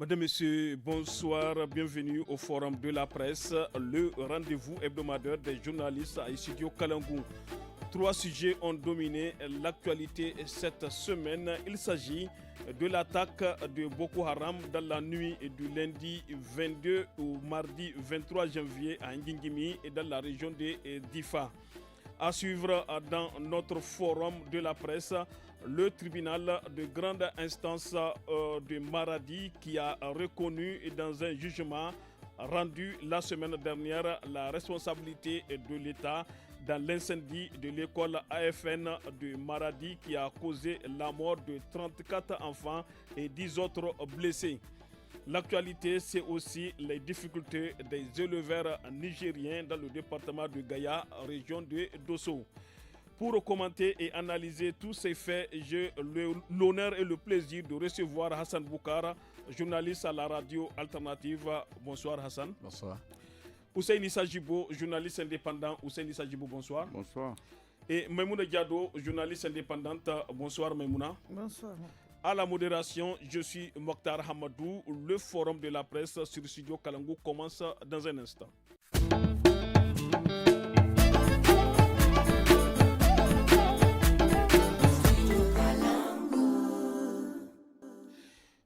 Mesdames, Messieurs, bonsoir, bienvenue au Forum de la presse, le rendez-vous hebdomadaire des journalistes à Studio Kalangou. Trois sujets ont dominé l'actualité cette semaine. Il s'agit de l'attaque de Boko Haram dans la nuit du lundi 22 au mardi 23 janvier à Ngingimi et dans la région de Difa. À suivre dans notre forum de la presse, le tribunal de grande instance de Maradi qui a reconnu dans un jugement rendu la semaine dernière la responsabilité de l'État dans l'incendie de l'école AFN de Maradi qui a causé la mort de 34 enfants et 10 autres blessés. L'actualité, c'est aussi les difficultés des éleveurs nigériens dans le département de Gaya, région de Dosso. Pour commenter et analyser tous ces faits, j'ai l'honneur et le plaisir de recevoir Hassan Boukara, journaliste à la radio alternative. Bonsoir Hassan. Bonsoir. Hussein Issa Djibo, journaliste indépendant. Hussein Issa Djibo, bonsoir. Bonsoir. Et Maimouna Diado, journaliste indépendante. Bonsoir Maimouna. Bonsoir. À la modération, je suis Mokhtar Hamadou. Le forum de la presse sur Studio Kalangou commence dans un instant.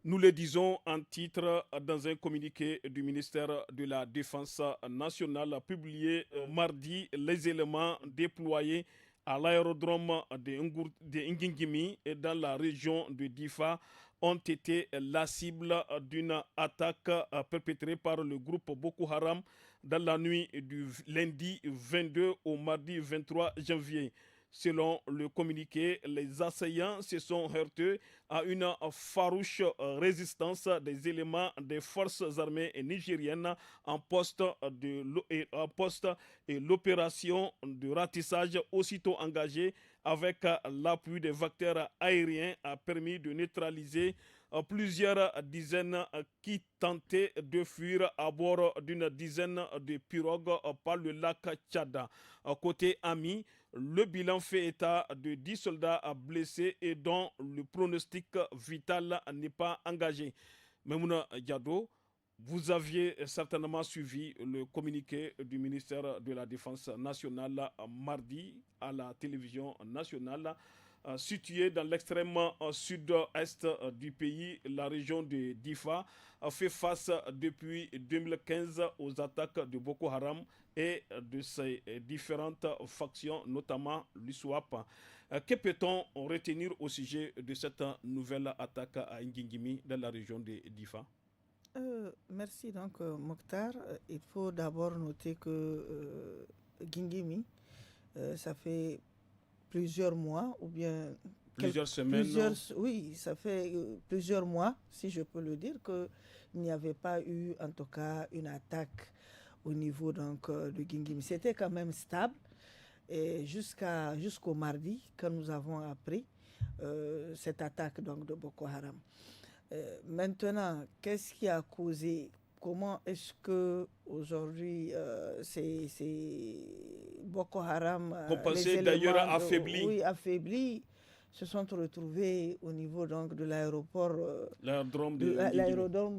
Nous le disons en titre dans un communiqué du ministère de la Défense nationale publié mardi, les éléments déployés à l'aérodrome de Ngingimi et dans la région de Difa ont été la cible d'une attaque perpétrée par le groupe Boko Haram dans la nuit du lundi 22 au mardi 23 janvier. Selon le communiqué, les assaillants se sont heurtés à une farouche résistance des éléments des forces armées nigériennes en poste et l'opération de ratissage aussitôt engagée avec l'appui des vecteurs aériens a permis de neutraliser plusieurs dizaines qui tentaient de fuir à bord d'une dizaine de pirogues par le lac Tchad. Côté ami, le bilan fait état de 10 soldats blessés et dont le pronostic vital n'est pas engagé. Maimouna Diado, vous aviez certainement suivi le communiqué du ministère de la Défense nationale mardi à la télévision nationale. Située dans l'extrême sud-est du pays, la région de Difa fait face depuis 2015 aux attaques de Boko Haram et de ses différentes factions, notamment l'ISWAP. Que peut-on retenir au sujet de cette nouvelle attaque à Ngingimi dans la région de Difa? Merci donc Mokhtar. Il faut d'abord noter que Ngingimi, ça fait plusieurs mois ou bien plusieurs semaines. Oui, ça fait plusieurs mois, si je peux le dire, qu'il n'y avait pas eu en tout cas une attaque au niveau donc, de Ngingimi. C'était quand même stable et jusqu'au mardi quand nous avons appris cette attaque donc, de Boko Haram. Maintenant, qu'est-ce qui a causé? Comment est-ce que aujourd'hui c'est Boko Haram, qu'on pensait d'ailleurs affaiblis, se sont retrouvés au niveau donc de l'aéroport, l'aérodrome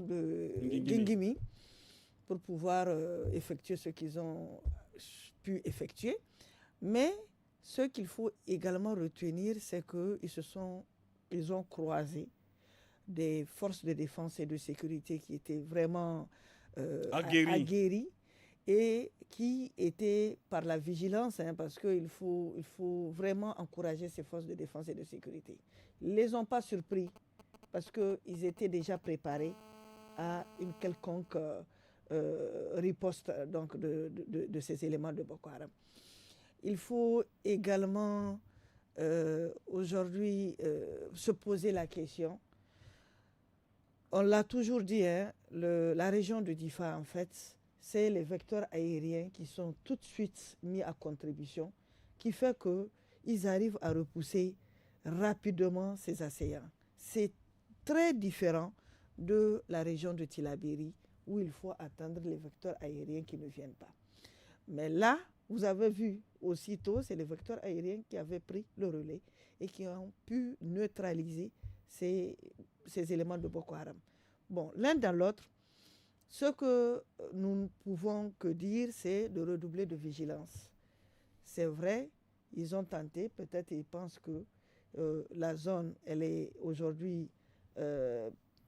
de Ngingimi pour pouvoir effectuer ce qu'ils ont pu effectuer. Mais ce qu'il faut également retenir, c'est qu'ils ont croisé des forces de défense et de sécurité qui étaient vraiment aguerries et qui étaient par la vigilance, parce qu'il faut vraiment encourager ces forces de défense et de sécurité. Ils ne les ont pas surpris parce qu'ils étaient déjà préparés à une quelconque riposte donc, de ces éléments de Boko Haram. Il faut également aujourd'hui se poser la question. On l'a toujours dit, la région de Difa, en fait, c'est les vecteurs aériens qui sont tout de suite mis à contribution, qui fait qu'ils arrivent à repousser rapidement ces assaillants. C'est très différent de la région de Tillabéri, où il faut attendre les vecteurs aériens qui ne viennent pas. Mais là, vous avez vu aussitôt, c'est les vecteurs aériens qui avaient pris le relais et qui ont pu neutraliser ces éléments de Boko Haram. Bon, l'un dans l'autre, ce que nous ne pouvons que dire, c'est de redoubler de vigilance. C'est vrai, ils ont tenté, peut-être ils pensent que la zone, elle est aujourd'hui,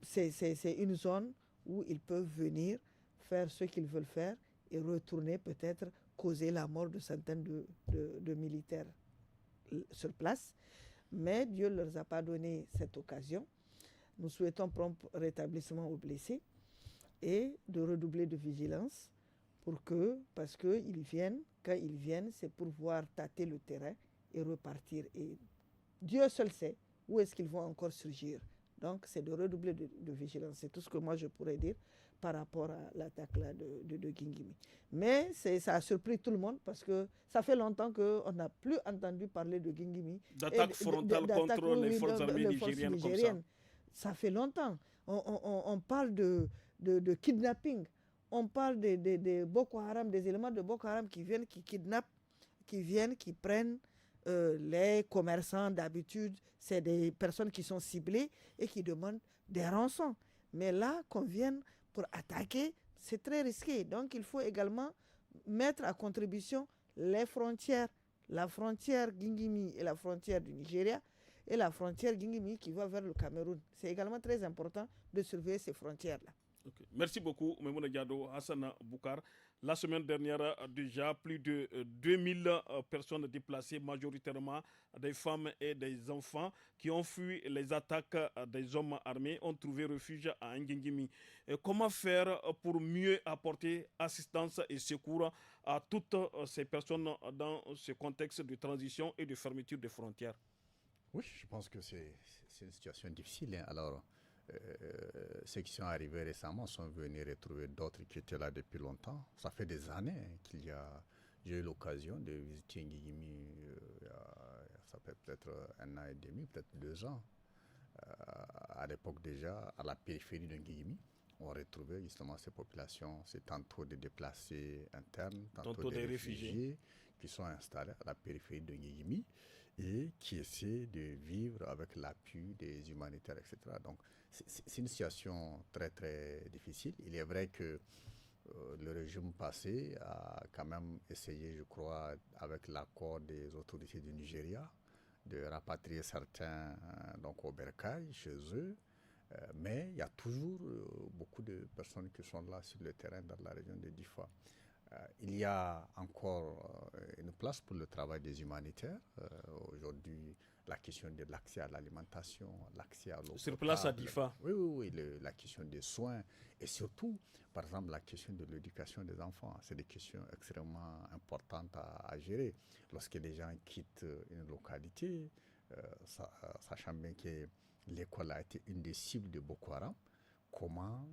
c'est une zone où ils peuvent venir faire ce qu'ils veulent faire et retourner peut-être causer la mort de centaines de militaires sur place. Mais Dieu ne leur a pas donné cette occasion. Nous souhaitons prompt rétablissement aux blessés et de redoubler de vigilance parce qu'ils viennent, quand ils viennent, c'est pour voir tâter le terrain et repartir. Et Dieu seul sait où est-ce qu'ils vont encore surgir. Donc, c'est de redoubler de vigilance. C'est tout ce que moi, je pourrais dire par rapport à l'attaque là de Gingimi. Mais ça a surpris tout le monde parce que ça fait longtemps qu'on n'a plus entendu parler de Gingimi. D'attaque frontale contre les forces armées nigériennes comme ça. Ça fait longtemps. On parle de kidnapping. On parle de Boko Haram, des éléments de Boko Haram qui viennent, qui kidnappent, qui prennent les commerçants d'habitude. C'est des personnes qui sont ciblées et qui demandent des rançons. Mais là, qu'on vienne pour attaquer, c'est très risqué. Donc, il faut également mettre à contribution les frontières. La frontière Gingimi et la frontière du Nigeria et la frontière Gingimi qui va vers le Cameroun. C'est également très important de surveiller ces frontières-là. Okay. Merci beaucoup, Maimouna Diado, Hassan Boukar. La semaine dernière, déjà, plus de 2000 personnes déplacées, majoritairement des femmes et des enfants, qui ont fui les attaques des hommes armés, ont trouvé refuge à Ngingimi. Comment faire pour mieux apporter assistance et secours à toutes ces personnes dans ce contexte de transition et de fermeture des frontières? Oui, je pense que c'est une situation difficile. Alors, ceux qui sont arrivés récemment sont venus retrouver d'autres qui étaient là depuis longtemps. Ça fait des années j'ai eu l'occasion de visiter Ngingimi, ça fait peut-être 1 an et demi, peut-être 2 ans. À l'époque déjà, à la périphérie de Ngingimi, on retrouvait justement ces populations, c'est tantôt des déplacés internes, tantôt des réfugiés qui sont installés à la périphérie de Ngingimi et qui essaient de vivre avec l'appui des humanitaires, etc. Donc, c'est une situation très, très difficile. Il est vrai que le régime passé a quand même essayé, je crois, avec l'accord des autorités du Nigeria, de rapatrier certains donc au Bercail, chez eux. Mais il y a toujours beaucoup de personnes qui sont là sur le terrain dans la région de Difa. Il y a encore une place pour le travail des humanitaires. Aujourd'hui, la question de l'accès à l'alimentation, l'accès à l'eau. Sur place à Difa. Oui, la question des soins et surtout, par exemple, la question de l'éducation des enfants. C'est des questions extrêmement importantes à gérer. Lorsque les gens quittent une localité, sachant bien que l'école a été une des cibles de Boko Haram, comment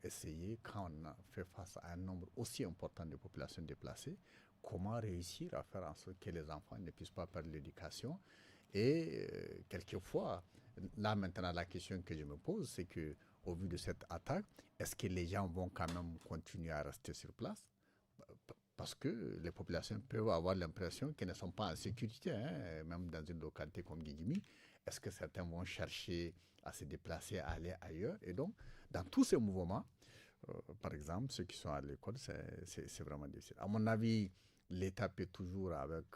essayer, quand on fait face à un nombre aussi important de populations déplacées, comment réussir à faire en sorte que les enfants ne puissent pas perdre l'éducation. Et quelquefois, là maintenant la question que je me pose, c'est que au vu de cette attaque, est-ce que les gens vont quand même continuer à rester sur place? Parce que les populations peuvent avoir l'impression qu'elles ne sont pas en sécurité, hein, même dans une localité comme Guigimi. Est-ce que certains vont chercher à se déplacer, à aller ailleurs? Et donc, dans tous ces mouvements, par exemple, ceux qui sont à l'école, c'est vraiment difficile. À mon avis, l'État peut toujours, avec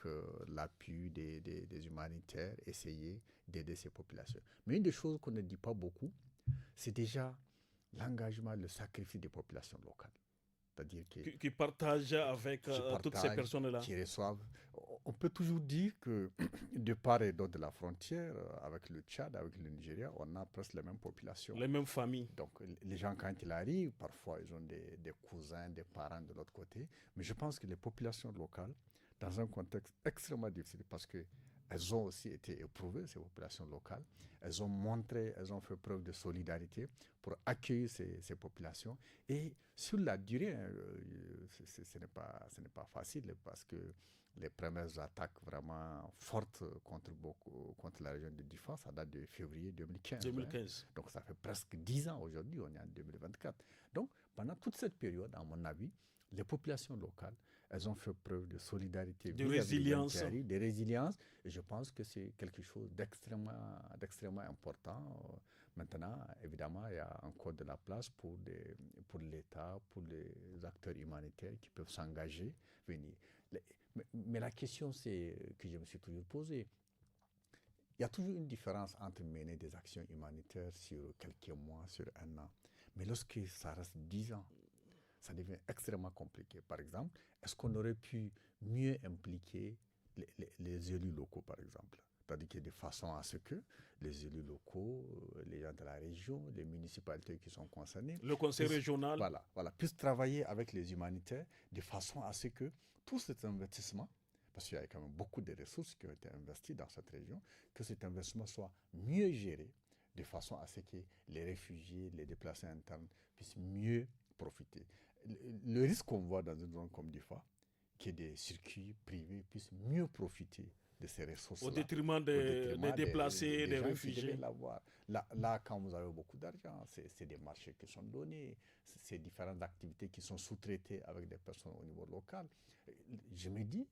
l'appui des humanitaires, essayer d'aider ces populations. Mais une des choses qu'on ne dit pas beaucoup, c'est déjà l'engagement, le sacrifice des populations locales. C'est-à-dire qui partagent avec toutes ces personnes-là. Qui reçoivent. On peut toujours dire que de part et d'autre de la frontière, avec le Tchad, avec le Nigeria, on a presque les mêmes populations. Les mêmes familles. Donc les gens, quand ils arrivent, parfois ils ont des cousins, des parents de l'autre côté. Mais je pense que les populations locales, dans un contexte extrêmement difficile, parce que elles ont aussi été éprouvées, ces populations locales. Elles ont fait preuve de solidarité pour accueillir ces populations. Et sur la durée, ce n'est pas facile parce que les premières attaques vraiment fortes contre la région de Difa, ça date de février 2015. Hein. Donc ça fait presque 10 ans aujourd'hui, on est en 2024. Donc pendant toute cette période, à mon avis, les populations locales, elles ont fait preuve de solidarité, de résilience. Et je pense que c'est quelque chose d'extrêmement important Maintenant, évidemment, il y a encore de la place pour l'État, pour les acteurs humanitaires qui peuvent s'engager, venir. Mais la question que je me suis toujours posée, il y a toujours une différence entre mener des actions humanitaires sur quelques mois, sur un an. Mais lorsque ça reste 10 ans, ça devient extrêmement compliqué. Par exemple, est-ce qu'on aurait pu mieux impliquer les élus locaux, par exemple? C'est-à-dire que de façon à ce que les élus locaux, les gens de la région, les municipalités qui sont concernées, le conseil régional, puissent travailler avec les humanitaires de façon à ce que tout cet investissement, parce qu'il y a quand même beaucoup de ressources qui ont été investies dans cette région, que cet investissement soit mieux géré, de façon à ce que les réfugiés, les déplacés internes puissent mieux profiter. Le risque qu'on voit dans une zone comme Difa, que des circuits privés puissent mieux profiter de ces ressources-là. Au détriment des déplacés, des réfugiés. Là, quand vous avez beaucoup d'argent, c'est des marchés qui sont donnés, c'est différentes activités qui sont sous-traitées avec des personnes au niveau local. Je me dis,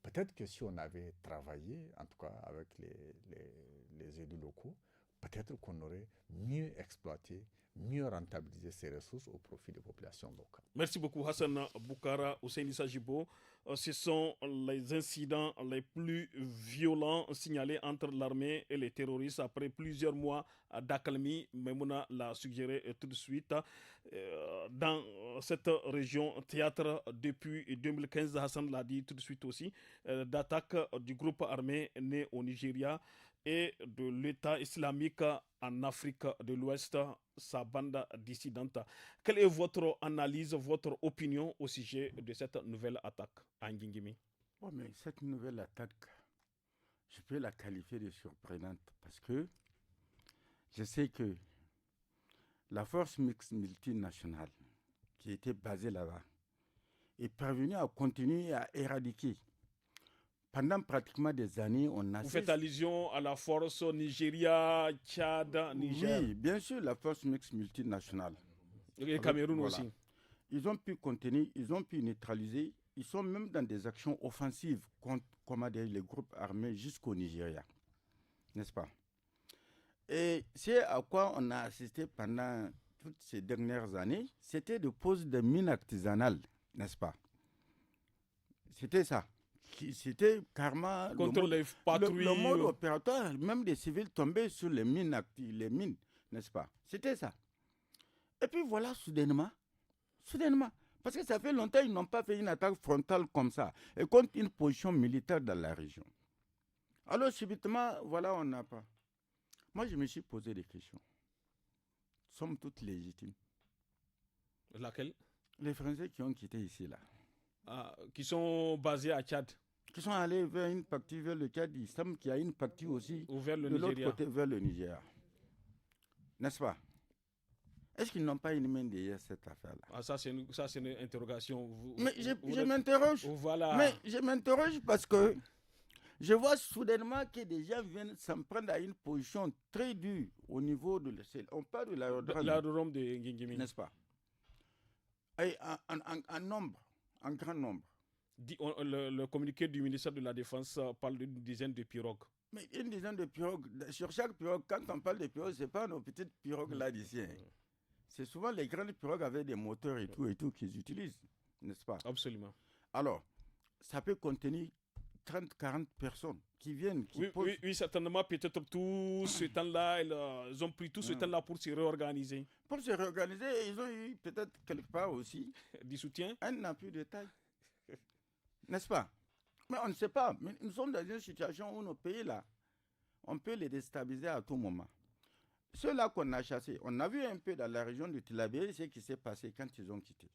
peut-être que si on avait travaillé, en tout cas avec les élus locaux, peut-être qu'on aurait mieux exploité, mieux rentabilisé ces ressources au profit des populations locales. Merci beaucoup Hassan Boukara, Hussein Issa Jibo. Ce sont les incidents les plus violents signalés entre l'armée et les terroristes après plusieurs mois d'accalmie. Memouna l'a suggéré tout de suite. Dans cette région théâtre depuis 2015, Hassan l'a dit tout de suite aussi, d'attaques du groupe armé né au Nigeria et de l'État islamique en Afrique de l'Ouest, sa bande dissidente. Quelle est votre analyse, votre opinion au sujet de cette nouvelle attaque à Ngingimi? Mais cette nouvelle attaque, je peux la qualifier de surprenante parce que je sais que la force mixte multinationale qui était basée là-bas est parvenue à continuer à éradiquer. Pendant pratiquement des années, on a... Vous faites allusion à la force Nigeria, Tchad, Niger? Oui, bien sûr, la force mixte multinationale. Et Cameroun aussi. Ils ont pu contenir, ils ont pu neutraliser. Ils sont même dans des actions offensives contre les groupes armés jusqu'au Nigeria. N'est-ce pas? Et c'est à quoi on a assisté pendant toutes ces dernières années. C'était de pose de mines artisanales, n'est-ce pas? C'était ça. C'était carrément le mode opératoire, même des civils tombaient sur les mines, n'est-ce pas? C'était ça. Et puis voilà, soudainement, parce que ça fait longtemps qu'ils n'ont pas fait une attaque frontale comme ça, et contre une position militaire dans la région. Alors subitement, voilà, on n'a pas. Moi, je me suis posé des questions. Somme toute légitimes. Laquelle? Les Français qui ont quitté ici, là. Qui sont basés à Tchad. Qui sont allés vers une partie vers le Tchad. Il semble qu'il y a une partie aussi vers le de l'autre Nigeria. côté vers le Nigeria. N'est-ce pas? Est-ce qu'ils n'ont pas une main derrière cette affaire-là? Ça, c'est une interrogation. Mais je m'interroge. Voilà. Mais je m'interroge parce que je vois soudainement que des gens viennent s'en prendre à une position très dure au niveau de l'ECL. On parle de l'aérodrome de Ngingimi. N'est-ce pas? Et en nombre, en grand nombre. Le communiqué du ministère de la Défense parle d'une dizaine de pirogues. Mais une dizaine de pirogues. Sur chaque pirogue, quand on parle de pirogues, ce n'est pas nos petites pirogues là d'ici. C'est souvent les grandes pirogues avec des moteurs et tout qu'ils utilisent, n'est-ce pas? Absolument. Alors, ça peut contenir 30-40 personnes qui viennent, oui, certainement, peut-être tout ce temps-là, ils ont pris tout ce temps-là pour se réorganiser. Pour se réorganiser, ils ont eu peut-être quelque part aussi du soutien. Un appui de taille. N'est-ce pas? Mais on ne sait pas. Mais nous sommes dans une situation où nos pays là, on peut les déstabiliser à tout moment. Ceux-là qu'on a chassés, on a vu un peu dans la région du Tillabéri ce qui s'est passé quand ils ont quitté.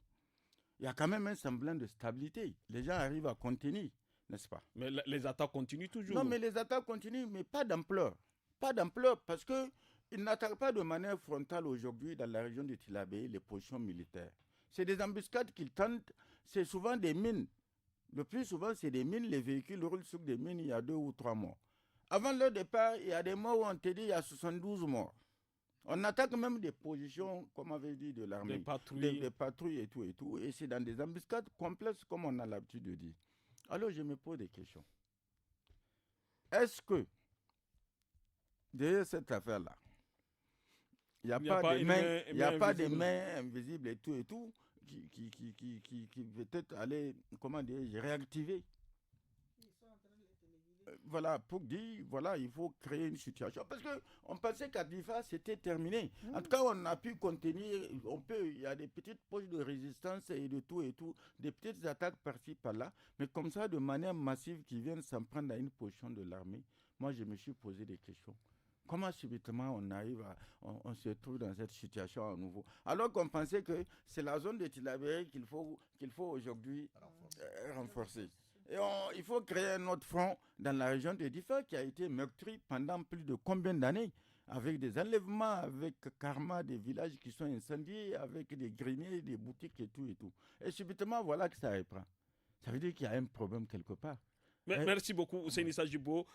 Il y a quand même un semblant de stabilité. Les gens arrivent à contenir, n'est-ce pas? Mais les attaques continuent toujours. Non, mais les attaques continuent, mais pas d'ampleur. Pas d'ampleur parce qu'ils n'attaquent pas de manière frontale aujourd'hui dans la région du Tillabéri les positions militaires. C'est des embuscades qu'ils tentent. C'est souvent des mines. Le plus souvent, c'est des mines. Les véhicules roulent sur des mines il y a 2 ou 3 morts. Avant leur départ, il y a des morts où on te dit il y a 72 morts. On attaque même des positions, comme on avait dit, de l'armée. Des patrouilles et tout et tout. Et c'est dans des embuscades complexes, comme on a l'habitude de dire. Alors, je me pose des questions. Est-ce que, derrière cette affaire-là, Il n'y a pas de main invisible et tout, qui peut-être aller, comment dire, réactiver. Voilà, pour dire, voilà, il faut créer une situation. Parce qu'on pensait qu'à Difa, c'était terminé. En tout cas, on a pu contenir, il y a des petites poches de résistance et de tout, des petites attaques par-ci, par-là. Mais comme ça, de manière massive, qui viennent s'en prendre à une position de l'armée, moi, je me suis posé des questions. Comment subitement on se trouve dans cette situation à nouveau? Alors qu'on pensait que c'est la zone de Tillabéri qu'il faut aujourd'hui renforcer. Et il faut créer un autre front dans la région de Difa qui a été meurtri pendant plus de combien d'années, avec des enlèvements, avec karma, des villages qui sont incendiés, avec des greniers, des boutiques et tout. Et subitement, voilà que ça reprend. Ça veut dire qu'il y a un problème quelque part. Merci beaucoup, Ousseini Sajibo.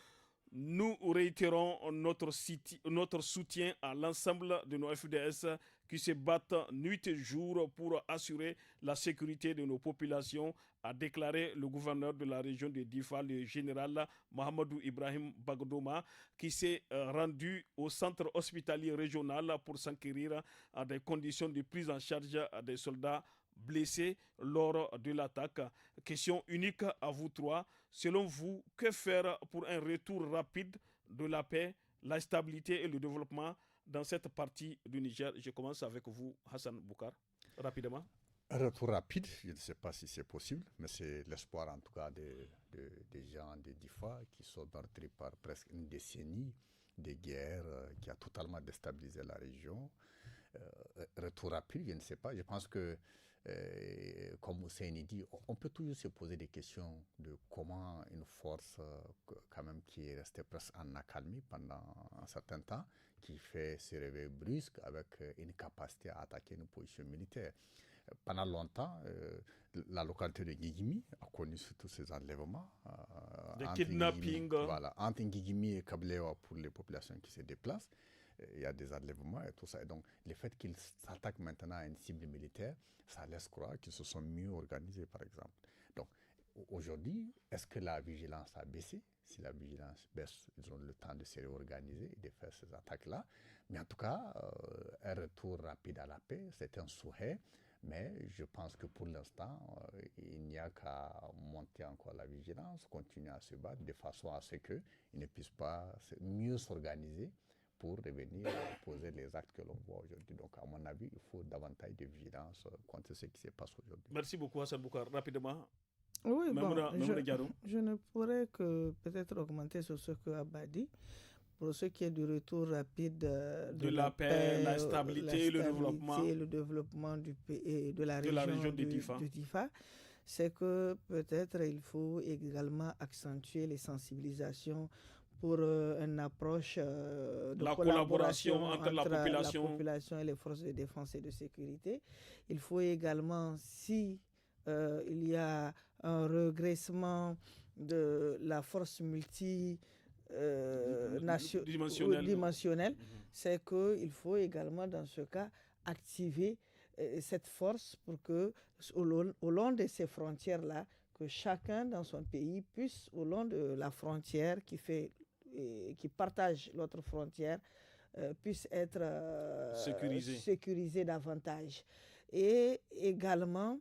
Nous réitérons notre soutien à l'ensemble de nos FDS qui se battent nuit et jour pour assurer la sécurité de nos populations, a déclaré le gouverneur de la région de Difa, le général Mohamedou Ibrahim Bagdoma, qui s'est rendu au centre hospitalier régional pour s'enquérir à des conditions de prise en charge des soldats blessés lors de l'attaque. Question unique à vous trois. Selon vous, que faire pour un retour rapide de la paix, la stabilité et le développement dans cette partie du Niger? Je commence avec vous, Hassan Boukar, rapidement. Un retour rapide, je ne sais pas si c'est possible, mais c'est l'espoir en tout cas des gens de Difa qui sont meurtris par presque une décennie de guerre qui a totalement déstabilisé la région. Retour rapide, je ne sais pas. Je pense que comme Ousseini dit, on peut toujours se poser des questions de comment une force quand même qui est restée presque en accalmie pendant un certain temps, qui fait se réveiller brusque avec une capacité à attaquer une position militaire. Pendant longtemps, la localité de Ngigimi a connu surtout ces enlèvements. Des kidnappings. Voilà, entre Ngigimi et Kablewa pour les populations qui se déplacent. Il y a des enlèvements et tout ça. Et donc, le fait qu'ils s'attaquent maintenant à une cible militaire, ça laisse croire qu'ils se sont mieux organisés, par exemple. Donc, aujourd'hui, est-ce que la vigilance a baissé? Si la vigilance baisse, ils ont le temps de se réorganiser et de faire ces attaques-là. Mais en tout cas, un retour rapide à la paix, c'est un souhait. Mais je pense que pour l'instant, il n'y a qu'à monter encore la vigilance, continuer à se battre de façon à ce qu'ils ne puissent pas mieux s'organiser pour revenir poser les actes que l'on voit aujourd'hui. Donc, à mon avis, il faut davantage de vigilance contre ce qui se passe aujourd'hui. Merci beaucoup, Hassan Boukar. Rapidement. Oui, je ne pourrais que peut-être augmenter sur ce que Abba dit. Pour ce qui est du retour rapide de la paix, la stabilité et le développement du pays, de la région de Difa, c'est que peut-être il faut également accentuer les sensibilisations pour une approche de la collaboration entre la population et les forces de défense et de sécurité. Il faut également, si il y a un régressement de la force dimensionnelle, c'est qu'il faut également dans ce cas activer cette force pour que au long de ces frontières-là, que chacun dans son pays puisse, au long de la frontière qui partage l'autre frontière, puisse être sécurisé davantage. Et également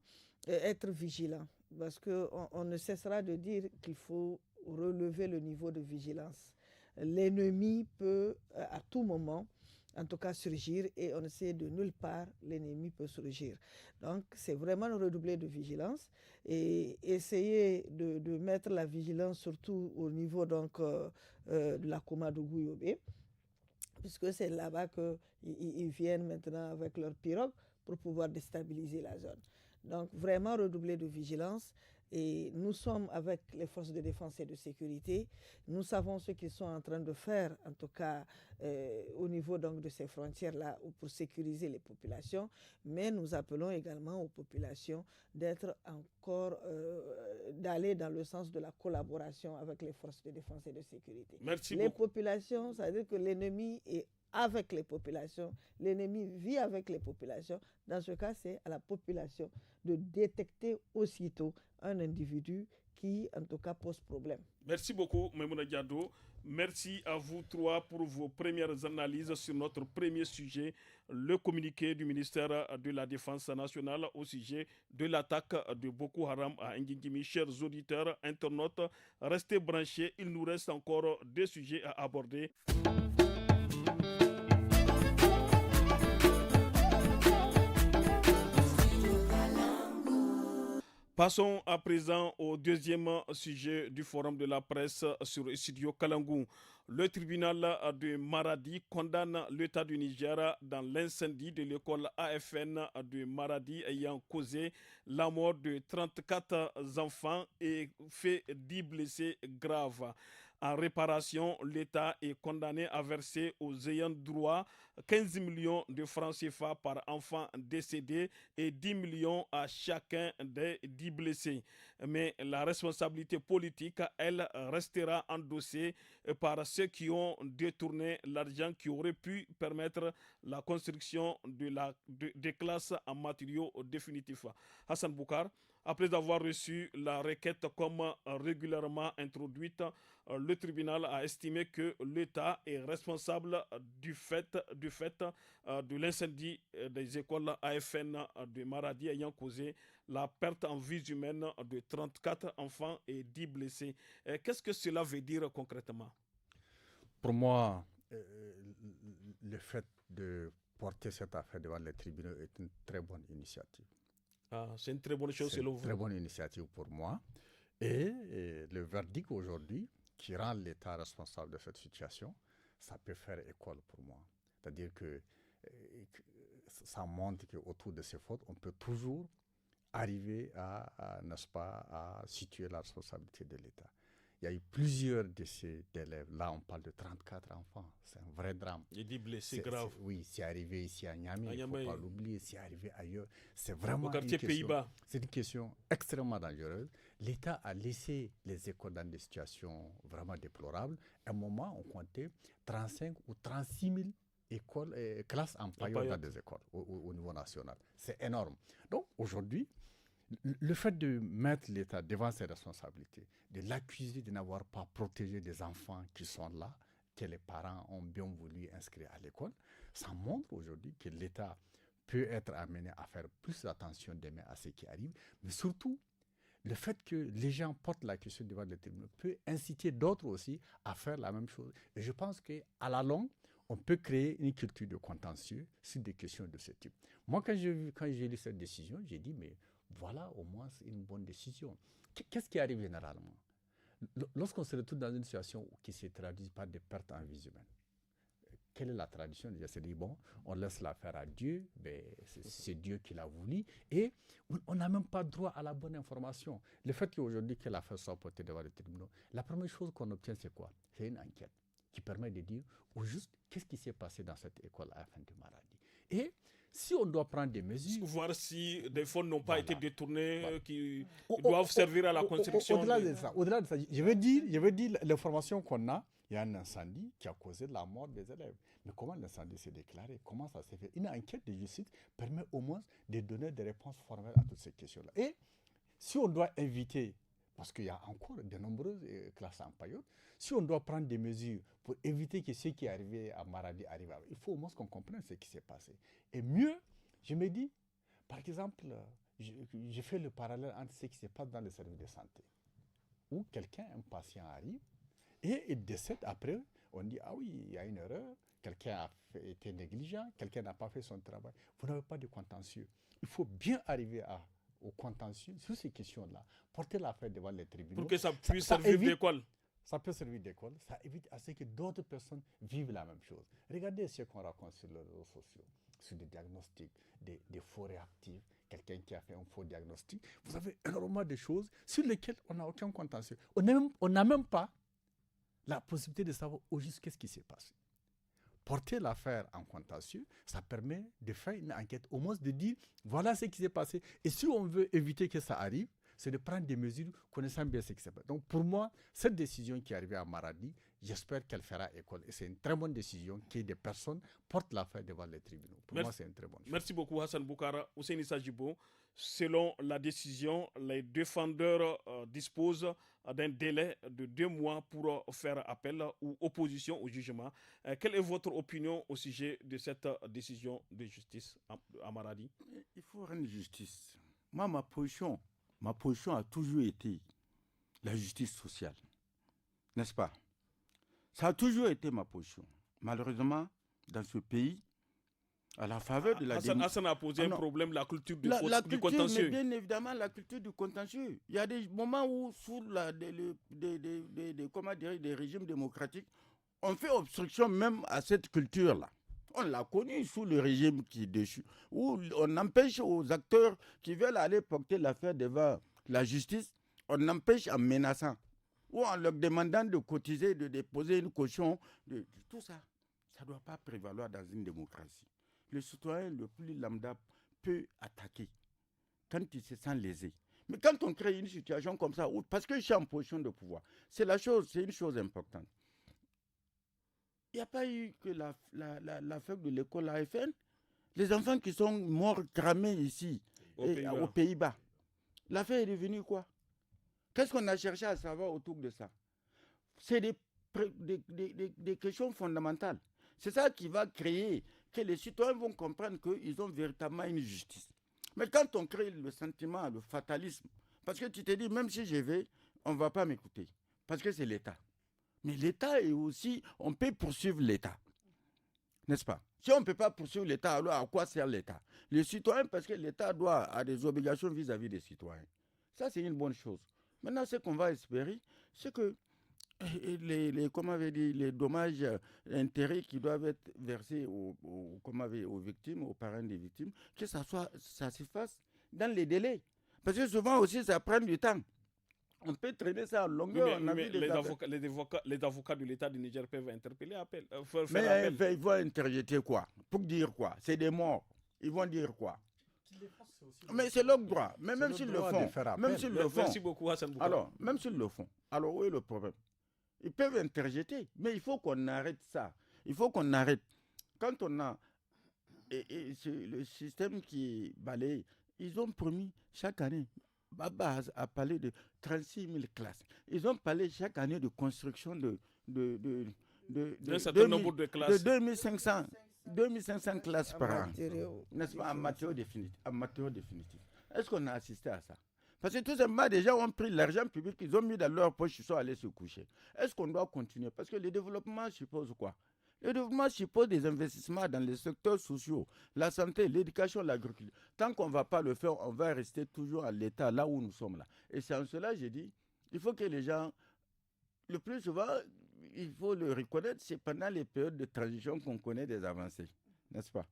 être vigilant, parce qu'on ne cessera de dire qu'il faut relever le niveau de vigilance. L'ennemi peut à tout moment, en tout cas, surgir, et on ne sait de nulle part l'ennemi peut surgir. Donc, c'est vraiment redoubler de vigilance et essayer de mettre la vigilance surtout au niveau donc, de la Koumadougou-Yobé, puisque c'est là-bas qu'ils viennent maintenant avec leurs pirogues pour pouvoir déstabiliser la zone. Donc, vraiment redoubler de vigilance. Et nous sommes avec les forces de défense et de sécurité. Nous savons ce qu'ils sont en train de faire, en tout cas au niveau donc, de ces frontières-là, pour sécuriser les populations. Mais nous appelons également aux populations d'être encore, d'aller dans le sens de la collaboration avec les forces de défense et de sécurité. Merci les beaucoup. Populations, ça veut dire que l'ennemi est avec les populations, l'ennemi vit avec les populations. Dans ce cas, c'est à la population de détecter aussitôt un individu qui, en tout cas, pose problème. Merci beaucoup, Maimouna Diado. Merci à vous trois pour vos premières analyses sur notre premier sujet, le communiqué du ministère de la Défense nationale au sujet de l'attaque de Boko Haram à Ngingimi. Chers auditeurs, internautes, restez branchés. Il nous reste encore deux sujets à aborder. Passons à présent au deuxième sujet du forum de la presse sur Studio Kalangou. Le tribunal de Maradi condamne l'État du Niger dans l'incendie de l'école AFN de Maradi ayant causé la mort de 34 enfants et fait 10 blessés graves. En réparation, l'État est condamné à verser aux ayants droit 15 millions de francs CFA par enfant décédé et 10 millions à chacun des 10 blessés. Mais la responsabilité politique, elle, restera endossée par ceux qui ont détourné l'argent qui aurait pu permettre la construction des classes en matériaux définitifs. Hassan Boukar, après avoir reçu la requête comme régulièrement introduite, le tribunal a estimé que l'État est responsable du fait de l'incendie des écoles AFN de Maradi ayant causé la perte en vies humaines de 34 enfants et 10 blessés. Qu'est-ce que cela veut dire concrètement? Pour moi, le fait de porter cette affaire devant les tribunaux est une très bonne initiative. C'est une très bonne chose, selon vous. C'est une très bonne initiative pour moi. Et le verdict aujourd'hui, qui rend l'État responsable de cette situation, ça peut faire école pour moi. C'est-à-dire que ça montre qu'autour de ces fautes, on peut toujours arriver n'est-ce pas, à situer la responsabilité de l'État. Il y a eu plusieurs de ces élèves. Là, on parle de 34 enfants. C'est un vrai drame. Il y a des blessés graves. Oui, c'est arrivé ici à Niamey. Il ne faut pas l'oublier. C'est arrivé ailleurs. C'est vraiment au quartier Pays-Bas. C'est une question extrêmement dangereuse. L'État a laissé les écoles dans des situations vraiment déplorables. À un moment, on comptait 35 ou 36 000 classes en paillote dans des écoles au niveau national. C'est énorme. Donc, aujourd'hui, le fait de mettre l'État devant ses responsabilités, de l'accuser de n'avoir pas protégé des enfants qui sont là, que les parents ont bien voulu inscrire à l'école, ça montre aujourd'hui que l'État peut être amené à faire plus attention demain à ce qui arrive, mais surtout, le fait que les gens portent la question devant les tribunaux peut inciter d'autres aussi à faire la même chose. Et je pense qu'à la longue, on peut créer une culture de contentieux sur des questions de ce type. Moi, quand j'ai lu cette décision, j'ai dit, mais voilà, au moins, c'est une bonne décision. Qu'est-ce qui arrive généralement? Lorsqu'on se retrouve dans une situation qui se traduit par des pertes en vie humaine, quelle est la tradition? Déjà, c'est dit, bon, on laisse l'affaire à Dieu, c'est Dieu qui l'a voulu, et on n'a même pas droit à la bonne information. Le fait qu'aujourd'hui, que l'affaire soit portée devant les tribunaux, la première chose qu'on obtient, c'est quoi? C'est une enquête qui permet de dire, au juste, qu'est-ce qui s'est passé dans cette école à la fin de Maradi. Et si on doit prendre des mesures... Voir si des fonds n'ont pas été détournés, qui doivent servir à la construction... Au-delà de ça, je veux dire l'information qu'on a, il y a un incendie qui a causé la mort des élèves. Mais comment l'incendie s'est déclaré? Comment ça s'est fait? Une enquête de justice permet au moins de donner des réponses formelles à toutes ces questions-là. Et si on doit éviter, parce qu'il y a encore de nombreuses classes en paillote, si on doit prendre des mesures pour éviter que ce qui est arrivé à Maradi arrive, il faut au moins qu'on comprenne ce qui s'est passé. Et mieux, je me dis, par exemple, je fais le parallèle entre ce qui se passe dans les services de santé, où un patient arrive, et il décède après, on dit, ah oui, il y a une erreur, quelqu'un a été négligent, quelqu'un n'a pas fait son travail. Vous n'avez pas de contentieux. Il faut bien arriver au contentieux sur ces questions-là, porter l'affaire devant les tribunaux. Pour que ça puisse servir d'école. Ça peut servir d'école, ça évite à ce que d'autres personnes vivent la même chose. Regardez ce qu'on raconte sur les réseaux sociaux, sur des diagnostics, des faux réactifs, quelqu'un qui a fait un faux diagnostic. Vous avez énormément de choses sur lesquelles on n'a aucun contentieux. On n'a même pas la possibilité de savoir au juste qu'est-ce qui s'est passé. Porter l'affaire en contentieux, ça permet de faire une enquête, au moins de dire voilà ce qui s'est passé. Et si on veut éviter que ça arrive, c'est de prendre des mesures connaissant bien ce qui s'est passé. Donc pour moi, cette décision qui est arrivée à Maradi, j'espère qu'elle fera école. Et c'est une très bonne décision que des personnes portent l'affaire devant les tribunaux. Pour moi, c'est une très bonne chose. Merci beaucoup Hassan Boukara. Ousseini Sajibo, selon la décision, les défendeurs disposent d'un délai de 2 mois pour faire appel ou opposition au jugement. Quelle est votre opinion au sujet de cette décision de justice à Maradi? Il faut rendre justice. Moi, ma position a toujours été la justice sociale. N'est-ce pas? Ça a toujours été ma position. Malheureusement, dans ce pays, à la faveur de la Hassan a posé un problème, la culture du culture, contentieux. Mais bien évidemment, la culture du contentieux. Il y a des moments où, sous des régimes démocratiques, on fait obstruction même à cette culture-là. On l'a connu sous le régime qui est dessus, où on empêche aux acteurs qui veulent aller porter l'affaire devant la justice, on empêche en menaçant, ou en leur demandant de cotiser, de déposer une caution. Tout ça, ça ne doit pas prévaloir dans une démocratie. Le citoyen le plus lambda peut attaquer quand il se sent lésé. Mais quand on crée une situation comme ça, parce que je suis en position de pouvoir, c'est une chose importante. Il n'y a pas eu que l'affaire de l'école AFN. Les enfants qui sont morts cramés ici, aux Pays-Bas. L'affaire est devenue quoi? Qu'est-ce qu'on a cherché à savoir autour de ça? C'est des questions fondamentales. C'est ça qui va créer que les citoyens vont comprendre qu'ils ont véritablement une justice. Mais quand on crée le sentiment, le fatalisme, parce que tu te dis, même si je vais, on ne va pas m'écouter, parce que c'est l'État. Mais l'État est aussi, on peut poursuivre l'État, n'est-ce pas? Si on ne peut pas poursuivre l'État, alors à quoi sert l'État? Les citoyens, parce que l'État a des obligations vis-à-vis des citoyens. Ça, c'est une bonne chose. Maintenant, ce qu'on va espérer, c'est que les dommages intérêts qui doivent être versés aux victimes, aux parents des victimes, que ça se fasse dans les délais. Parce que souvent aussi, ça prend du temps. On peut traîner ça en longueur. Mais les avocats de l'État du Niger peuvent interpeller appel. Ils vont interjeter quoi? Pour dire quoi? C'est des morts. Ils vont dire quoi? Mais c'est leur droit. Mais même s'ils le font. Merci beaucoup, Hassan Boukara. Alors, même s'ils le font. Alors, où est le problème? Ils peuvent interjeter. Mais il faut qu'on arrête ça. Il faut qu'on arrête. Quand on a le système qui balaye, ils ont promis chaque année. Baba a parlé de 36 000 classes. Ils ont parlé chaque année de construction de certain nombre de classes. De 2500 classes par an. N'est-ce pas, en matière définitive. Est-ce qu'on a assisté à ça? Parce que tout simplement, des gens ont pris l'argent public, ils ont mis dans leur poche, ils sont allés se coucher. Est-ce qu'on doit continuer? Parce que le développement suppose quoi? Le développement suppose des investissements dans les secteurs sociaux, la santé, l'éducation, l'agriculture. Tant qu'on ne va pas le faire, on va rester toujours à l'état, là où nous sommes là. Et c'est en cela, j'ai dit, il faut que les gens, le plus souvent, il faut le reconnaître, c'est pendant les périodes de transition qu'on connaît des avancées, n'est-ce pas?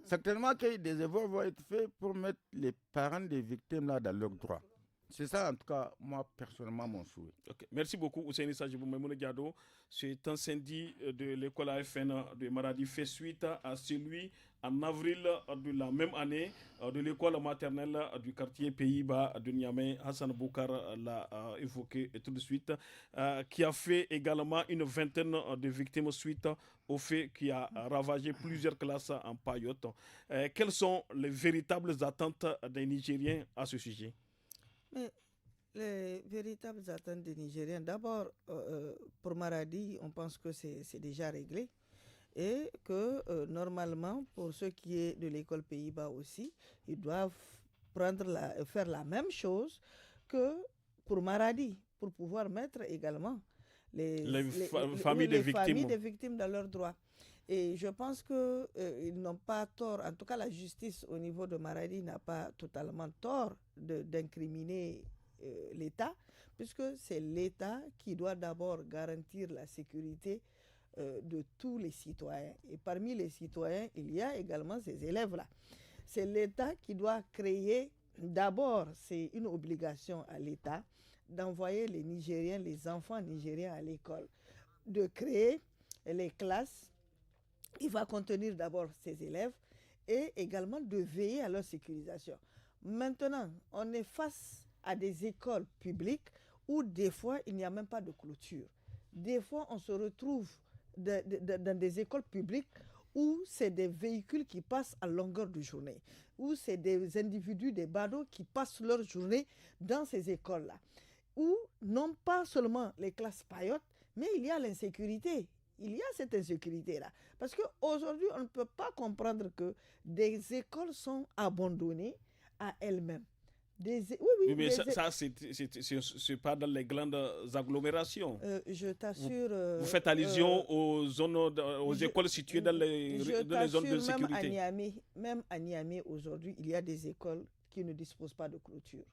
Certainement que des efforts vont être faits pour mettre les parents des victimes là dans leurs droits. C'est ça, en tout cas, moi, personnellement, mon souhait. Okay. Merci beaucoup, Ousseini Sajibou Maimouna Diado. Cet incendie de l'école AFN de Maradi fait suite à celui en avril de la même année de l'école maternelle du quartier Pays-Bas de Niamey. Hassan Boukara l'a évoqué tout de suite, qui a fait également une vingtaine de victimes suite au fait qui a ravagé plusieurs classes en Payotte. Quelles sont les véritables attentes des Nigériens à ce sujet? Mais les véritables attentes des Nigériens, d'abord, pour Maradi, on pense que c'est déjà réglé et que normalement, pour ce qui est de l'école Pays-Bas aussi, ils doivent faire la même chose que pour Maradi, pour pouvoir mettre également les familles des victimes dans leurs droits. Et je pense qu'ils n'ont pas tort, en tout cas la justice au niveau de Maradi n'a pas totalement tort d'incriminer l'État, puisque c'est l'État qui doit d'abord garantir la sécurité de tous les citoyens. Et parmi les citoyens, il y a également ces élèves-là. C'est l'État qui doit créer, d'abord, c'est une obligation à l'État d'envoyer les Nigériens, les enfants nigériens à l'école, de créer les classes. Il va contenir d'abord ces élèves et également de veiller à leur sécurisation. Maintenant, on est face à des écoles publiques où des fois, il n'y a même pas de clôture. des fois, on se retrouve dans des écoles publiques où c'est des véhicules qui passent à longueur de journée, où c'est des individus, des badauds qui passent leur journée dans ces écoles-là, où non pas seulement les classes paillotes, mais il y a l'insécurité. Il y a cette insécurité-là. Parce qu'aujourd'hui, on ne peut pas comprendre que des écoles sont abandonnées à elles-mêmes. Oui, mais ça c'est pas dans les grandes agglomérations. Je t'assure. Vous faites allusion aux zones, aux écoles situées dans les zones de sécurité. Même à Niamey, aujourd'hui, il y a des écoles qui ne disposent pas de clôture.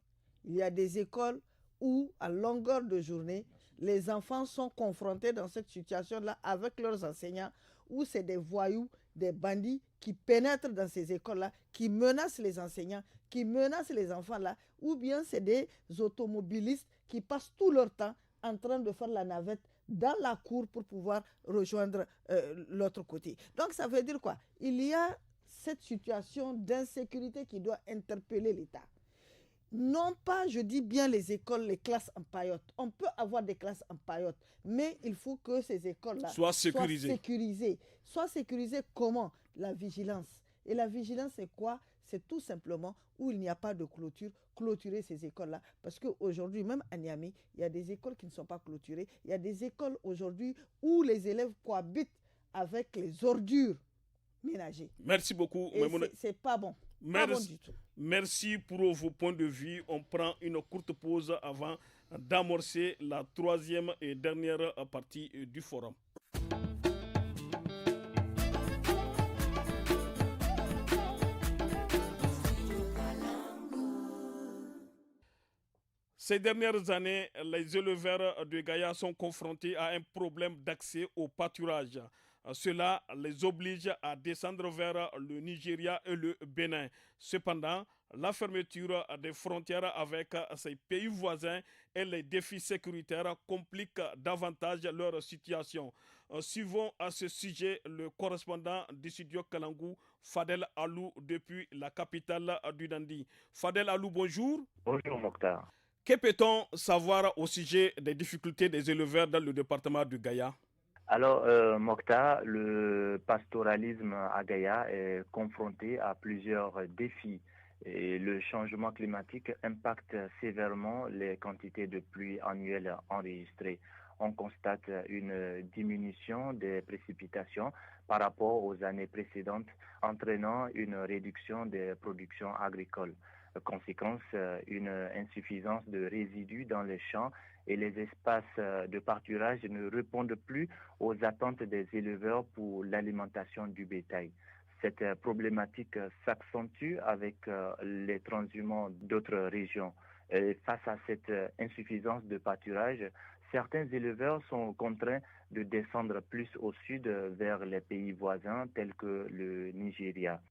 Il y a des écoles où, à longueur de journée, les enfants sont confrontés dans cette situation-là avec leurs enseignants, où c'est des voyous, des bandits qui pénètrent dans ces écoles-là, qui menacent les enseignants, qui menacent les enfants-là, ou bien c'est des automobilistes qui passent tout leur temps en train de faire la navette dans la cour pour pouvoir rejoindre l'autre côté. Donc ça veut dire quoi? Il y a cette situation d'insécurité qui doit interpeller l'État. Non pas, je dis bien les écoles, les classes en paillotte. On peut avoir des classes en paillotte, mais il faut que ces écoles-là soient sécurisées. Soient sécurisées comment? La vigilance. Et la vigilance, c'est quoi? C'est tout simplement où il n'y a pas de clôture, clôturer ces écoles-là. Parce qu'aujourd'hui, même à Niamey, il y a des écoles qui ne sont pas clôturées. Il y a des écoles aujourd'hui où les élèves cohabitent avec les ordures ménagères. Merci beaucoup. Et c'est pas bon. Pas bon du tout. Merci pour vos points de vue. On prend une courte pause avant d'amorcer la troisième et dernière partie du forum. Ces dernières années, les éleveurs de Gaïa sont confrontés à un problème d'accès au pâturage. Cela les oblige à descendre vers le Nigeria et le Bénin. Cependant, la fermeture des frontières avec ces pays voisins et les défis sécuritaires compliquent davantage leur situation. Suivons à ce sujet le correspondant du studio Kalangou, Fadel Alou, depuis la capitale du Dandi. Fadel Alou, bonjour. Bonjour Mokhtar. Que peut-on savoir au sujet des difficultés des éleveurs dans le département du Gaïa? Alors, Mokhtar, le pastoralisme à Gaïa est confronté à plusieurs défis. Et le changement climatique impacte sévèrement les quantités de pluie annuelles enregistrées. On constate une diminution des précipitations par rapport aux années précédentes, entraînant une réduction des productions agricoles. Conséquence, une insuffisance de résidus dans les champs et les espaces de pâturage ne répondent plus aux attentes des éleveurs pour l'alimentation du bétail. Cette problématique s'accentue avec les transhumants d'autres régions. Et face à cette insuffisance de pâturage, certains éleveurs sont contraints de descendre plus au sud vers les pays voisins tels que le Nigeria.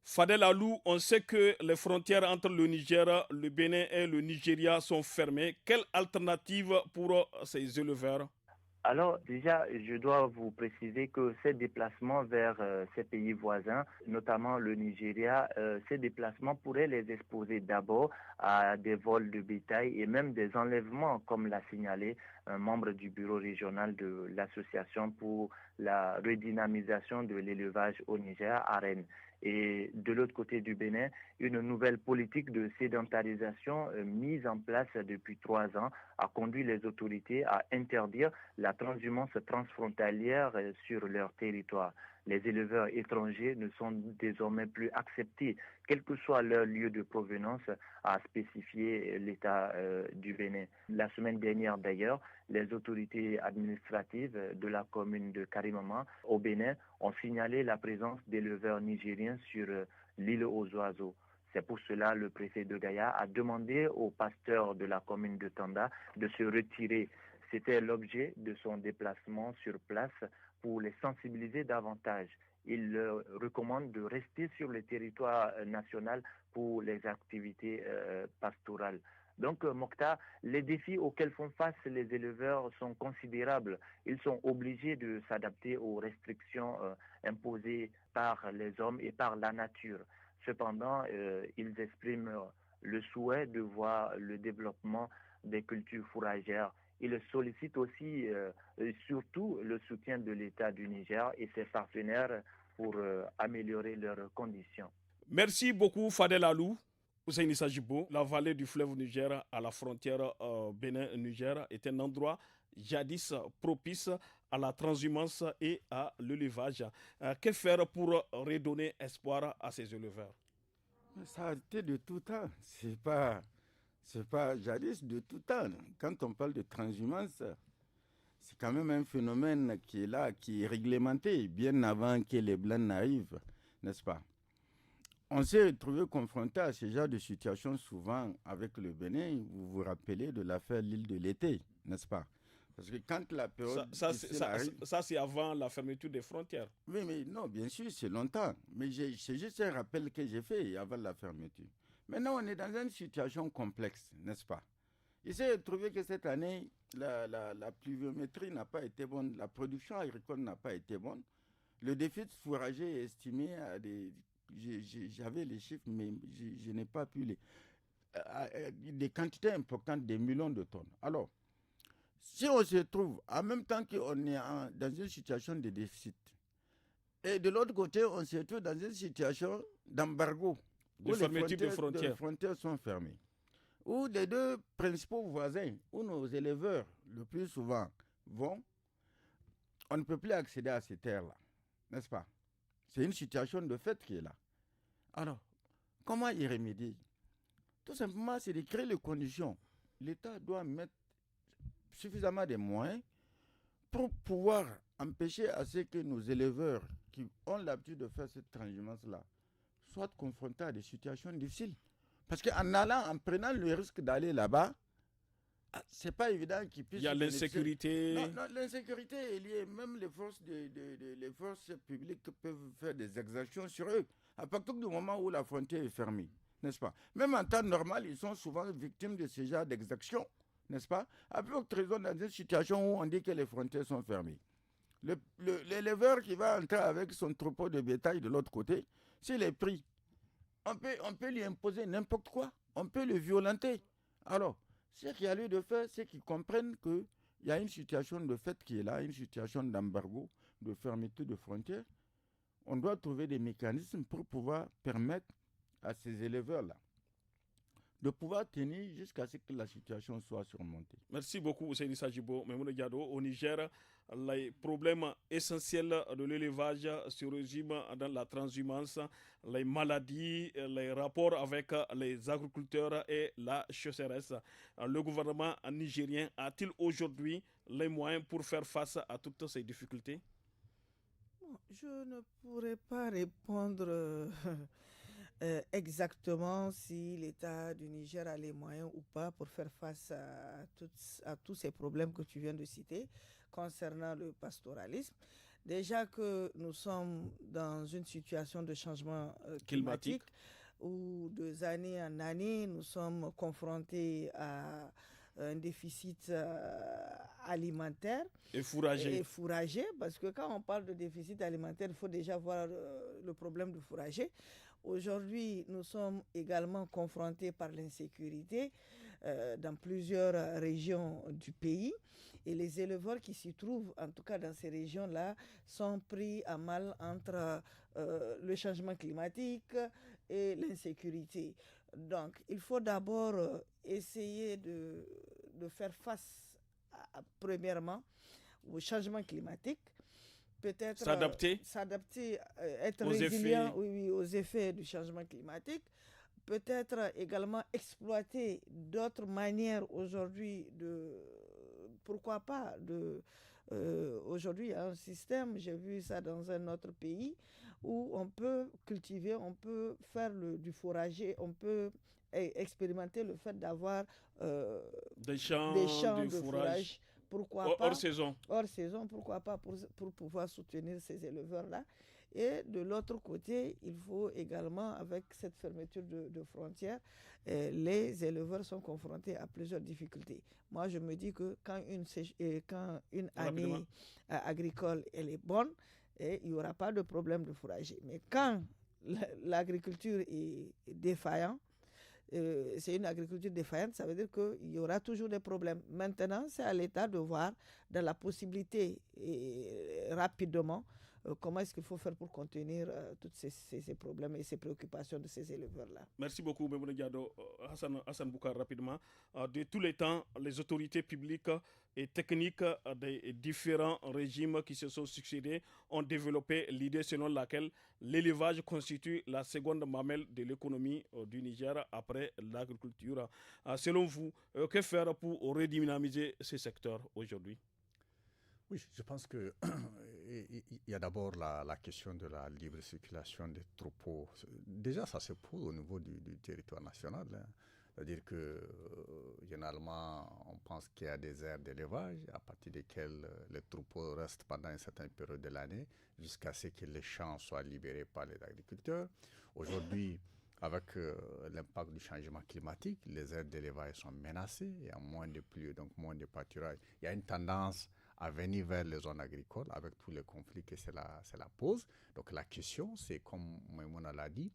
Fadel Alou, on sait que les frontières entre le Niger, le Bénin et le Nigeria sont fermées. Quelle alternative pour ces éleveurs? Alors déjà, je dois vous préciser que ces déplacements vers ces pays voisins, notamment le Nigeria, ces déplacements pourraient les exposer d'abord à des vols de bétail et même des enlèvements, comme l'a signalé un membre du bureau régional de l'association pour la redynamisation de l'élevage au Niger, à Rennes. Et de l'autre côté du Bénin, une nouvelle politique de sédentarisation mise en place depuis 3 ans a conduit les autorités à interdire la transhumance transfrontalière sur leur territoire. Les éleveurs étrangers ne sont désormais plus acceptés, quel que soit leur lieu de provenance, a spécifié l'État du Bénin. La semaine dernière d'ailleurs, les autorités administratives de la commune de Karimama au Bénin ont signalé la présence d'éleveurs nigériens sur l'île aux oiseaux. C'est pour cela que le préfet de Gaïa a demandé aux pasteurs de la commune de Tanda de se retirer. C'était l'objet de son déplacement sur place pour les sensibiliser davantage. Il leur recommande de rester sur le territoire national pour les activités pastorales. Donc, Mokhtar, les défis auxquels font face les éleveurs sont considérables. Ils sont obligés de s'adapter aux restrictions imposées par les hommes et par la nature. Cependant, ils expriment le souhait de voir le développement des cultures fourragères il sollicite aussi surtout le soutien de l'État du Niger et ses partenaires pour améliorer leurs conditions. Merci beaucoup Fadel Alou. Hussein Issa Jibo, la vallée du fleuve Niger à la frontière Bénin-Niger est un endroit jadis propice à la transhumance et à l'élevage. Que faire pour redonner espoir à ces éleveurs? Ça a été de tout temps. C'est pas jadis, de tout temps. Quand on parle de transhumance, c'est quand même un phénomène qui est là, qui est réglementé bien avant que les Blancs n'arrivent, n'est-ce pas? On s'est retrouvé confronté à ce genre de situation souvent avec le Bénin. Vous vous rappelez de l'affaire l'île de l'été, n'est-ce pas? Parce que quand la période ça, c'est avant la fermeture des frontières. Oui, mais non, bien sûr, c'est longtemps. Mais c'est juste un rappel que j'ai fait avant la fermeture. Maintenant, on est dans une situation complexe, n'est-ce pas? Il s'est retrouvé que cette année, la pluviométrie n'a pas été bonne, la production agricole n'a pas été bonne. Le déficit fourrager est estimé à des... J'avais les chiffres, mais je n'ai pas pu des quantités importantes, des millions de tonnes. Alors, si on se trouve en même temps qu'on est dans une situation de déficit, et de l'autre côté, on se trouve dans une situation d'embargo, de fermeture des frontières. Les frontières sont fermées, où les deux principaux voisins, où nos éleveurs, le plus souvent, vont, on ne peut plus accéder à ces terres-là, n'est-ce pas? C'est une situation de fait qui est là. Alors, comment y remédier? Tout simplement, c'est de créer les conditions. L'État doit mettre suffisamment de moyens pour pouvoir empêcher à ce que nos éleveurs qui ont l'habitude de faire cette transhumance-là soient confrontés à des situations difficiles. Parce en prenant le risque d'aller là-bas, c'est pas évident qu'ils puissent... Il y a l'insécurité. Non, l'insécurité est liée. Même les forces, les forces publiques peuvent faire des exactions sur eux. À partir du moment où la frontière est fermée, n'est-ce pas? Même en temps normal, ils sont souvent victimes de ce genre d'exactions, n'est-ce pas? À plus haute raison, dans une situation où on dit que les frontières sont fermées. L'éleveur qui va entrer avec son troupeau de bétail de l'autre côté, s'il est pris, on peut lui imposer n'importe quoi. On peut le violenter. Alors, ce qu'il y a lieu de faire, c'est qu'ils comprennent qu'il y a une situation de fait qui est là, une situation d'embargo, de fermeture de frontières. On doit trouver des mécanismes pour pouvoir permettre à ces éleveurs-là de pouvoir tenir jusqu'à ce que la situation soit surmontée. Merci beaucoup, Hussein Issa Jibo. Memouna Diado, au Niger, les problèmes essentiels de l'élevage se résument dans la transhumance, les maladies, les rapports avec les agriculteurs et la chasseresse. Le gouvernement nigérien a-t-il aujourd'hui les moyens pour faire face à toutes ces difficultés? Je ne pourrais pas répondre exactement si l'État du Niger a les moyens ou pas pour faire face à tous ces problèmes que tu viens de citer concernant le pastoralisme. Déjà que nous sommes dans une situation de changement climatique où de année en année, nous sommes confrontés à un déficit alimentaire et fourrager. Parce que quand on parle de déficit alimentaire, il faut déjà voir le problème du fourrager. Aujourd'hui, nous sommes également confrontés par l'insécurité dans plusieurs régions du pays. Et les éleveurs qui s'y trouvent, en tout cas dans ces régions-là, sont pris à mal entre le changement climatique et l'insécurité. Donc, il faut d'abord essayer de faire face, premièrement, au changement climatique. Peut-être s'adapter, être résilient aux effets du changement climatique. Peut-être également exploiter d'autres manières aujourd'hui pourquoi pas, aujourd'hui il y a un système, j'ai vu ça dans un autre pays, où on peut cultiver, on peut faire du fourrager, on peut expérimenter le fait d'avoir des champs de fourrage. Pourquoi pas, hors saison, pourquoi pas pour pouvoir soutenir ces éleveurs-là. Et de l'autre côté, il faut également, avec cette fermeture de frontières, les éleveurs sont confrontés à plusieurs difficultés. Moi, je me dis que quand une année agricole elle est bonne, il n'y aura pas de problème de fourrager. Mais quand l'agriculture est défaillante, c'est une agriculture défaillante, ça veut dire qu'il y aura toujours des problèmes. Maintenant, c'est à l'État de voir dans la possibilité et rapidement comment est-ce qu'il faut faire pour contenir tous ces problèmes et ces préoccupations de ces éleveurs-là. Merci beaucoup, Mme Diado. Hassan Boukar, rapidement. De tous les temps, les autorités publiques et techniques des différents régimes qui se sont succédés ont développé l'idée selon laquelle l'élevage constitue la seconde mamelle de l'économie du Niger après l'agriculture. Selon vous, que faire pour redynamiser ce secteur aujourd'hui? Oui, je pense qu'il y a d'abord la question de la libre circulation des troupeaux. Déjà, ça se pose au niveau du territoire national. Hein. C'est-à-dire que, généralement, on pense qu'il y a des aires d'élevage à partir desquelles les troupeaux restent pendant une certaine période de l'année jusqu'à ce que les champs soient libérés par les agriculteurs. Aujourd'hui, avec l'impact du changement climatique, les aires d'élevage sont menacées. Il y a moins de pluie, donc moins de pâturage. Il y a une tendance à venir vers les zones agricoles avec tous les conflits que cela pose. Donc la question, c'est comme Maïmouna l'a dit,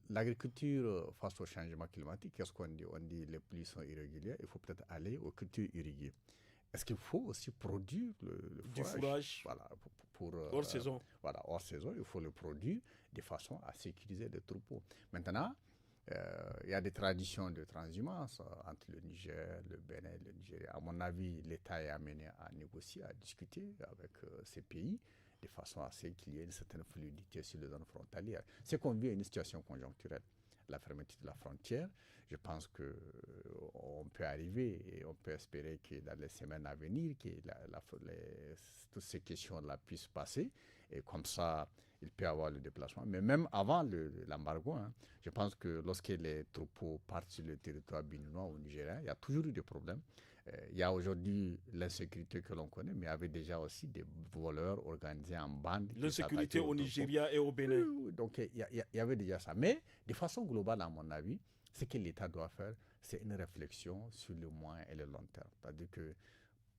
l'agriculture face au changement climatique, qu'est-ce qu'on dit? On dit que les pluies sont irrégulières, il faut peut-être aller aux cultures irriguées. Est-ce qu'il faut aussi produire du fourrage voilà, pour hors saison? Voilà, hors saison, il faut le produire de façon à sécuriser les troupeaux. Maintenant, il y a des traditions de transhumance entre le Niger, le Bénin et le Nigeria. À mon avis, l'État est amené à négocier, à discuter avec ces pays de façon à ce qu'il y ait une certaine fluidité sur les zones frontalières. C'est qu'on vit une situation conjoncturelle. La fermeture de la frontière, je pense qu'on peut arriver et on peut espérer que dans les semaines à venir, que toutes ces questions-là puissent passer. Et comme ça, il peut y avoir le déplacement. Mais même avant l'embargo, je pense que lorsque les troupeaux partent sur le territoire béninois ou nigérien, il y a toujours eu des problèmes. Il y a aujourd'hui l'insécurité que l'on connaît, mais il y avait déjà aussi des voleurs organisés en bande. L'insécurité au Nigeria et au Bénin. Donc il y avait déjà ça. Mais de façon globale, à mon avis, ce que l'État doit faire, c'est une réflexion sur le moyen et le long terme. C'est-à-dire que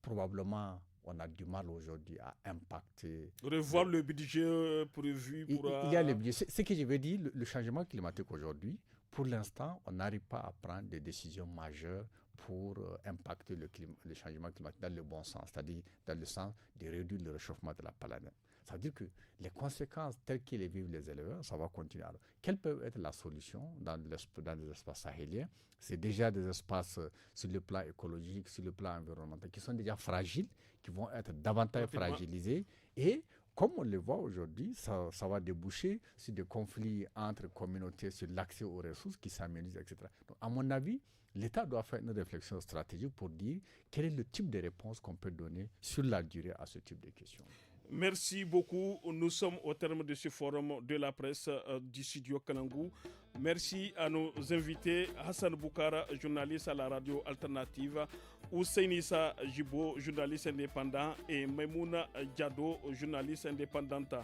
probablement, on a du mal aujourd'hui à impacter. Revoir le budget prévu pour... Il y a le budget. Ce que je veux dire, le changement climatique aujourd'hui, pour l'instant, on n'arrive pas à prendre des décisions majeures pour impacter le changement climatique dans le bon sens, c'est-à-dire dans le sens de réduire le réchauffement de la planète. Ça veut dire que les conséquences telles que les vivent les éleveurs, ça va continuer. Alors, quelle peut être la solution dans les espaces sahéliens? C'est déjà des espaces sur le plan écologique, sur le plan environnemental, qui sont déjà fragiles, qui vont être davantage fragilisés. Et comme on le voit aujourd'hui, ça va déboucher sur des conflits entre communautés, sur l'accès aux ressources qui s'amélisent, etc. Donc, à mon avis, l'État doit faire une réflexion stratégique pour dire quel est le type de réponse qu'on peut donner sur la durée à ce type de questions. Merci beaucoup. Nous sommes au terme de ce forum de la presse du studio Kalangou. Merci à nos invités, Hassan Boukara, journaliste à la radio alternative, Ousseinissa Jibo, journaliste indépendant, et Maïmouna Diado, journaliste indépendante.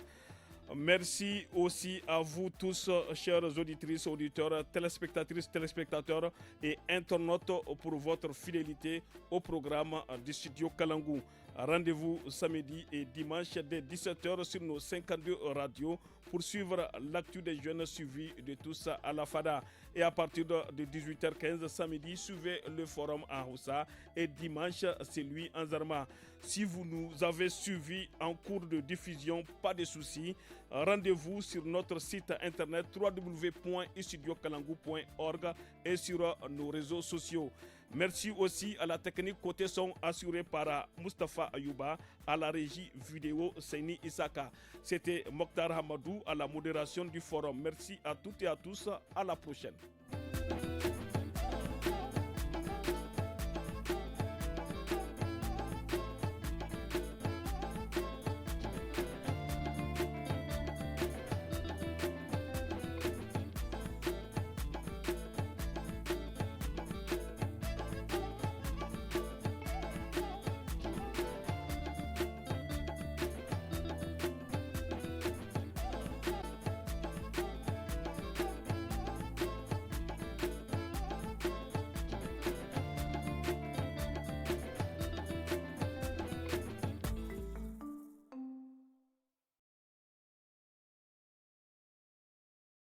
Merci aussi à vous tous, chers auditrices, auditeurs, téléspectatrices, téléspectateurs et internautes pour votre fidélité au programme du studio Kalangou. Rendez-vous samedi et dimanche dès 17h sur nos 52 radios pour suivre l'actu des jeunes suivis de tous à la FADA. Et à partir de 18h15 samedi, suivez le forum en Hausa et dimanche, c'est lui en Zarma. Si vous nous avez suivis en cours de diffusion, pas de soucis. Rendez-vous sur notre site internet www.istudiokalangou.org et sur nos réseaux sociaux. Merci aussi à la technique côté son assurée par Mustafa Ayouba, à la régie vidéo Seini Isaka. C'était Mokhtar Hamadou à la modération du forum. Merci à toutes et à tous. À la prochaine.